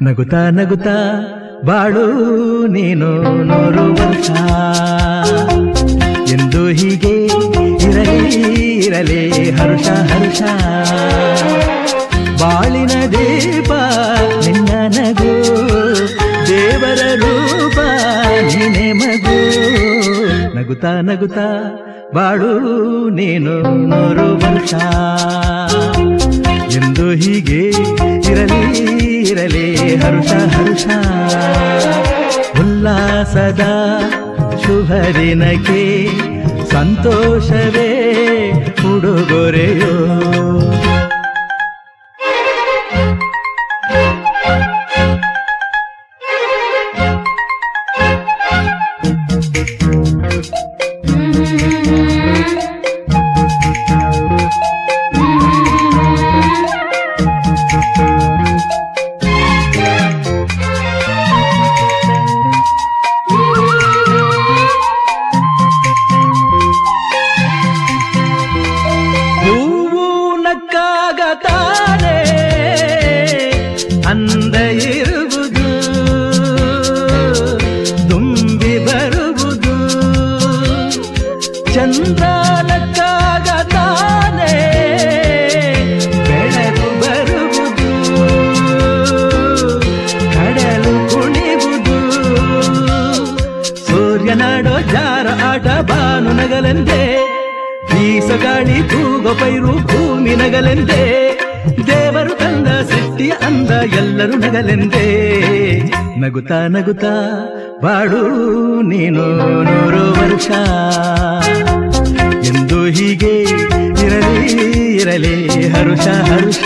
ನಗುತ್ತಾ ನಗುತ್ತಾ ಬಾಳು ನೀನು 100 ವರ್ಷ ಎಂದು ಹೀಗೆ ಇರಲಿ ಇರಲಿ ಹರುಷ ಹರುಷ ಬಾಳಿನ ದೀಪ ನಿನ್ನ ನಗು ದೇವರ ರೂಪ ನೀನೆ ಮಗು ನಗುತ್ತಾ ನಗುತ್ತಾ ಬಾಳು ನೀನು 100 ವರ್ಷ ಎಂದು ಹೀಗೆ ಇರಲಿ ಇರಲಿ ಹರುಷ ಹರುಷ ಉಲ್ಲಾಸದ ಶುಭ ದಿನಕ್ಕೆ ಸಂತೋಷವೇ ಉಡುಗೊರೆಯೋ ತಾನೆ ಅಂದ ಇರುವುದು ತುಂಬಿ ಬರುವುದು ಚಂದ್ರನಕ್ಕಾಗ ತಾನೆ ಬೆಳಕು ಬರುವುದು ಕಡಲು ಕುಣಿವುದು ಸೂರ್ಯನಾಡೋ ಜಾರ ಆಟ ಬಾನು ನಗಲೆಂದೇ ಬೀಸಗಾಳಿ ತೂಗೋ ಪೈರು ಭೂಮಿ ನಗಲೆಂದೇ ದೇವರು ತಂದ ಸೃಷ್ಟಿಯ ಅಂದ ಎಲ್ಲರೂ ನಗಲೆಂದೇ ನಗುತ್ತಾ ನಗುತ್ತಾ ಬಾಳು ನೀನು 100 ವರ್ಷ ಎಂದು ಹೀಗೆ ಇರಲಿ ಇರಲಿ ಹರುಷ ಹರುಷ